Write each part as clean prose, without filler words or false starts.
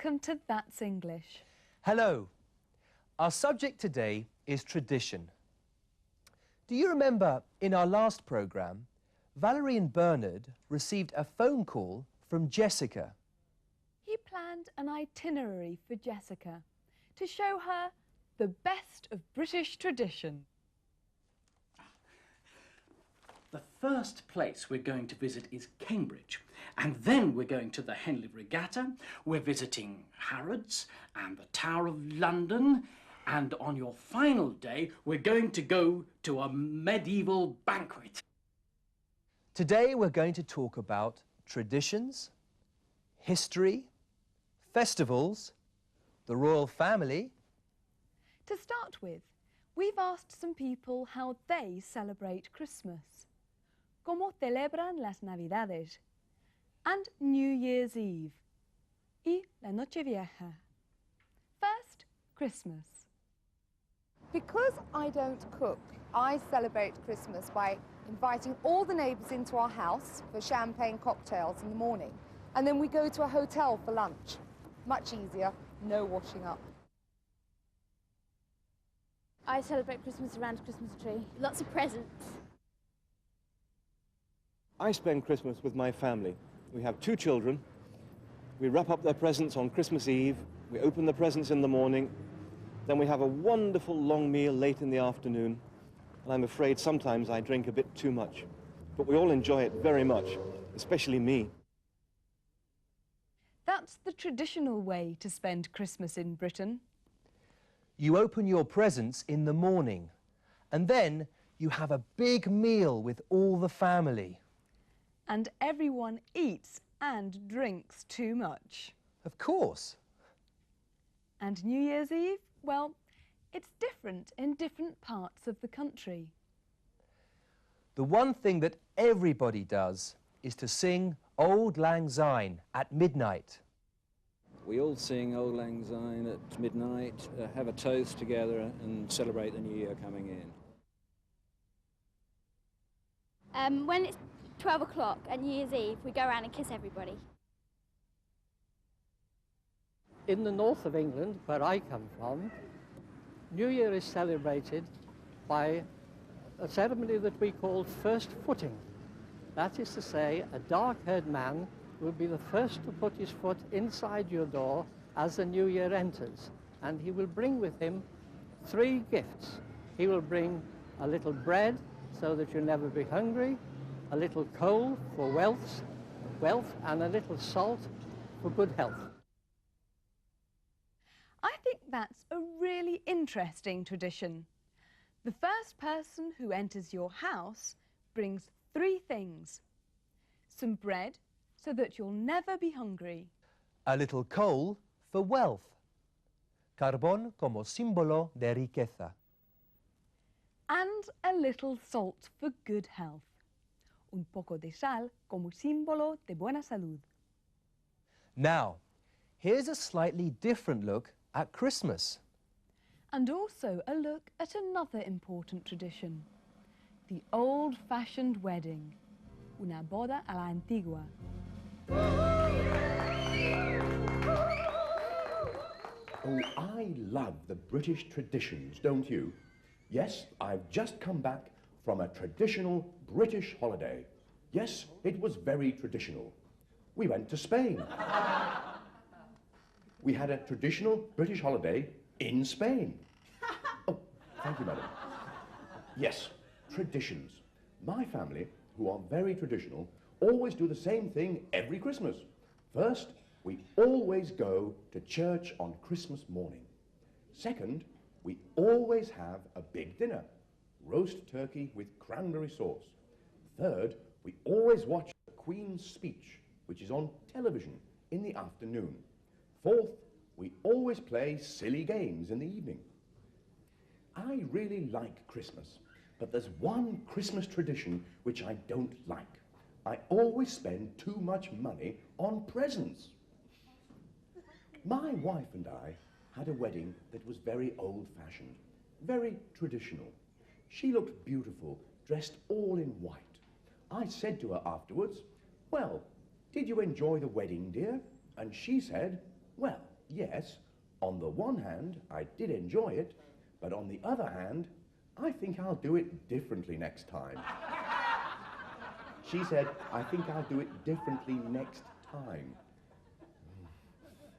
welcome to That's English. Hello. Our subject today is tradition. Do you remember in our last programme, Valerie and Bernard received a phone call from Jessica? He planned an itinerary for Jessica to show her the best of British tradition. The first place we're going to visit is Cambridge, and then we're going to the Henley Regatta, we're visiting Harrods and the Tower of London, and on your final day we're going to go to a medieval banquet. Today we're going to talk about traditions, history, festivals, the royal family. To start with, we've asked some people how they celebrate Christmas. ¿Cómo celebran las Navidades? And New Year's Eve. Y la Nochevieja. First, Christmas. Because I don't cook, I celebrate Christmas by inviting all the neighbours into our house for champagne cocktails in the morning. And then we go to a hotel for lunch. Much easier, no washing up. I celebrate Christmas around a Christmas tree. Lots of presents. I spend Christmas with my family. We have 2 children. We wrap up their presents on Christmas Eve. We open the presents in the morning. Then we have a wonderful long meal late in the afternoon. And I'm afraid sometimes I drink a bit too much. But we all enjoy it very much, especially me. That's the traditional way to spend Christmas in Britain. You open your presents in the morning, and then you have a big meal with all the family. And everyone eats and drinks too much. Of course. And New Year's Eve? Well, it's different in different parts of the country. The one thing that everybody does is to sing Auld Lang Syne at midnight. We all sing Auld Lang Syne at midnight, have a toast together and celebrate the new year coming in. When it's 12 o'clock at New Year's Eve, we go around and kiss everybody. In the north of England, where I come from, New Year is celebrated by a ceremony that we call first footing. That is to say, a dark-haired man will be the first to put his foot inside your door as the new year enters, and he will bring with him 3 gifts. He will bring a little bread so that you'll never be hungry, a little coal for wealth, and a little salt for good health. I think that's a really interesting tradition. The first person who enters your house brings 3 things. Some bread, so that you'll never be hungry. A little coal for wealth. Carbón como símbolo de riqueza. And a little salt for good health. Un poco de sal como símbolo de buena salud. Now, here's a slightly different look at Christmas. And also a look at another important tradition. The old-fashioned wedding. Una boda a la antigua. Oh, I love the British traditions, don't you? Yes, I've just come back from a traditional British holiday. Yes, it was very traditional. We went to Spain. We had a traditional British holiday in Spain. Oh, thank you, madam. Yes, traditions. My family, who are very traditional, always do the same thing every Christmas. First, we always go to church on Christmas morning. Second, we always have a big dinner, roast turkey with cranberry sauce. Third, we always watch the Queen's speech, which is on television in the afternoon. Fourth, we always play silly games in the evening. I really like Christmas, but there's one Christmas tradition which I don't like. I always spend too much money on presents. My wife and I had a wedding that was very old-fashioned, very traditional. She looked beautiful, dressed all in white. I said to her afterwards, "Well, did you enjoy the wedding, dear?" And she said, "Well, Yes, on the one hand, I did enjoy it, but on the other hand, I think I'll do it differently next time. She said, I think I'll do it differently next time.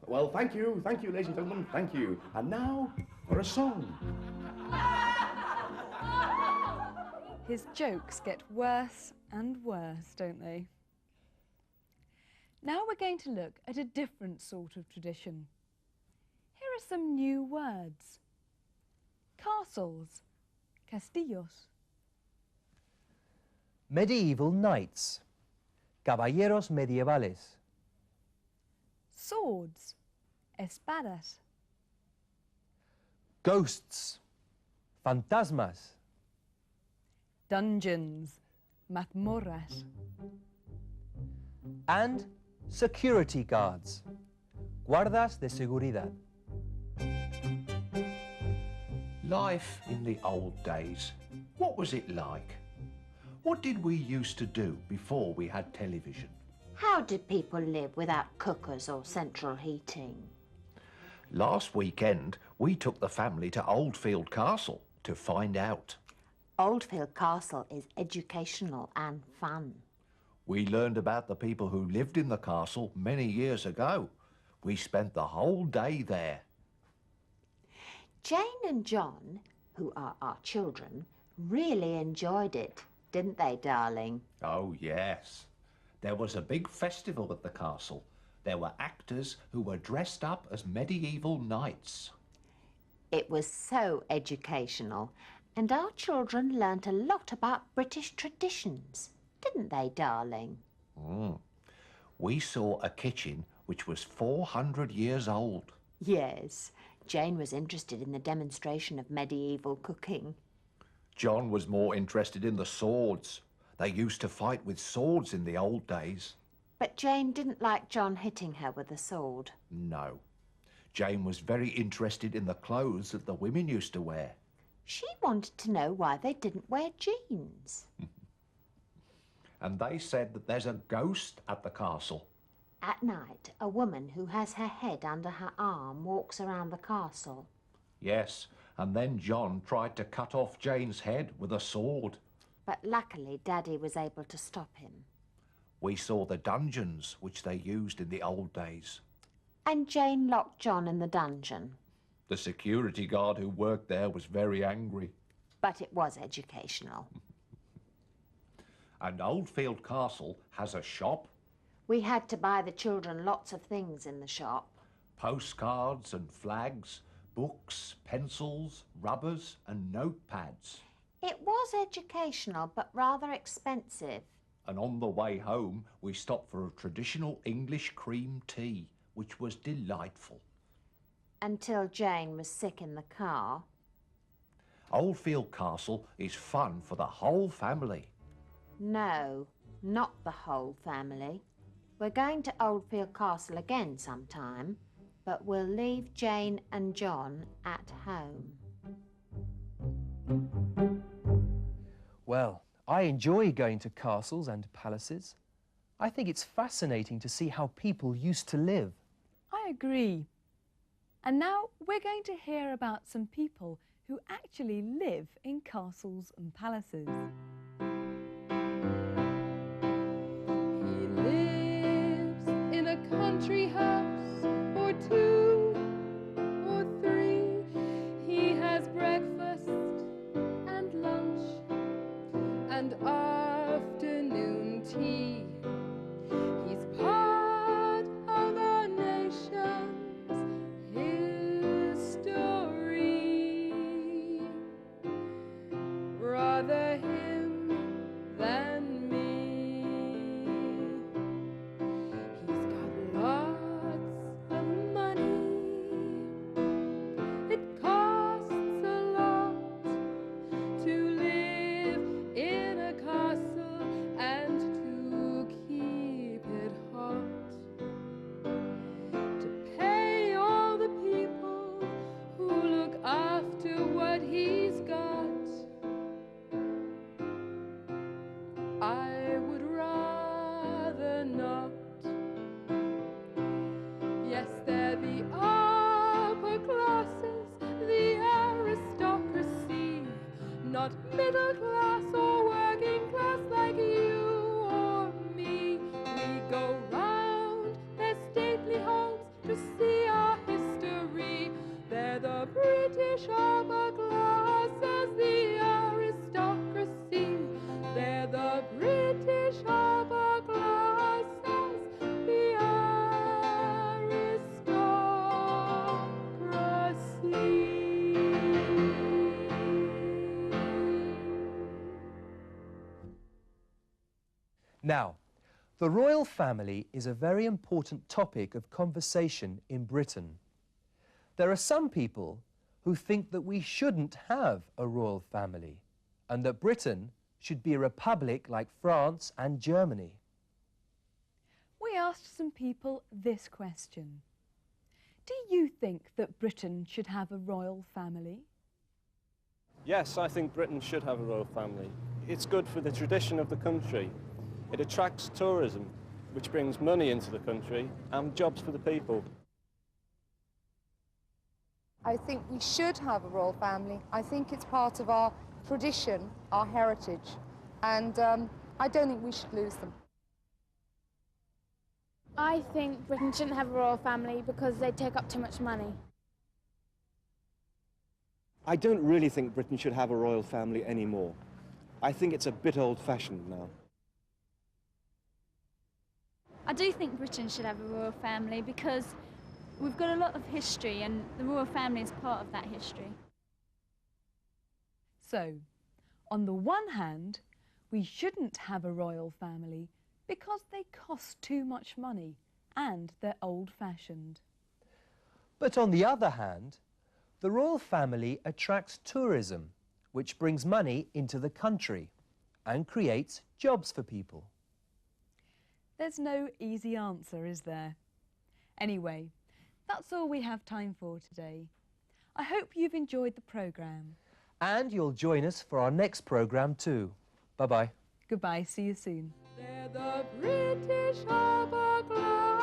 Well, thank you, ladies and gentlemen, thank you. And now, for a song. His jokes get worse and worse, don't they? Now we're going to look at a different sort of tradition. Here are some new words. Castles, castillos. Medieval knights, caballeros medievales. Swords, espadas. Ghosts, fantasmas. Dungeons, mazmorras. And security guards, guardas de seguridad. Life in the old days, what was it like? What did we used to do before we had television? How did people live without cookers or central heating? Last weekend, we took the family to Oldfield Castle to find out. Oldfield Castle is educational and fun. We learned about the people who lived in the castle many years ago. We spent the whole day there. Jane and John, who are our children, really enjoyed it, didn't they, darling? Oh, yes. There was a big festival at the castle. There were actors who were dressed up as medieval knights. It was so educational, and our children learnt a lot about British traditions, didn't they, darling? We saw a kitchen which was 400 years old. Yes, Jane was interested in the demonstration of medieval cooking. John was more interested in the swords. They used to fight with swords in the old days. But Jane didn't like John hitting her with a sword. No. Jane was very interested in the clothes that the women used to wear. She wanted to know why they didn't wear jeans. And they said that there's a ghost at the castle. At night, a woman who has her head under her arm walks around the castle. Yes, and then John tried to cut off Jane's head with a sword. But luckily, Daddy was able to stop him. We saw the dungeons which they used in the old days. And Jane locked John in the dungeon. The security guard who worked there was very angry. But it was educational. And Oldfield Castle has a shop. We had to buy the children lots of things in the shop. Postcards and flags, books, pencils, rubbers and notepads. It was educational, but rather expensive. And on the way home, we stopped for a traditional English cream tea, which was delightful. Until Jane was sick in the car. Oldfield Castle is fun for the whole family. No, not the whole family. We're going to Oldfield Castle again sometime, but we'll leave Jane and John at home. Well, I enjoy going to castles and palaces. I think it's fascinating to see how people used to live. I agree. And now we're going to hear about some people who actually live in castles and palaces. He lives in a country house or two or three. He has breakfast and lunch and afternoon tea. He's part of our nation's history. Rather him than me. He's got lots not middle class or working class like you or me. We go round their stately homes to see our history. They're the British upper classes, the aristocracy. They're the British upper classes, the Now, the royal family is a very important topic of conversation in Britain. There are some people who think that we shouldn't have a royal family and that Britain should be a republic like France and Germany. We asked some people this question. Do you think that Britain should have a royal family? Yes, I think Britain should have a royal family. It's good for the tradition of the country. It attracts tourism, which brings money into the country and jobs for the people. I think we should have a royal family. I think it's part of our tradition, our heritage, and I don't think we should lose them. I think Britain shouldn't have a royal family because they take up too much money. I don't really think Britain should have a royal family anymore. I think it's a bit old-fashioned now. I do think Britain should have a royal family because we've got a lot of history and the royal family is part of that history. So, on the one hand, we shouldn't have a royal family because they cost too much money and they're old-fashioned. But on the other hand, the royal family attracts tourism, which brings money into the country and creates jobs for people. There's no easy answer, is there? Anyway, that's all we have time for today. I hope you've enjoyed the programme. And you'll join us for our next programme too. Bye-bye. Goodbye, see you soon. They're the British upper class.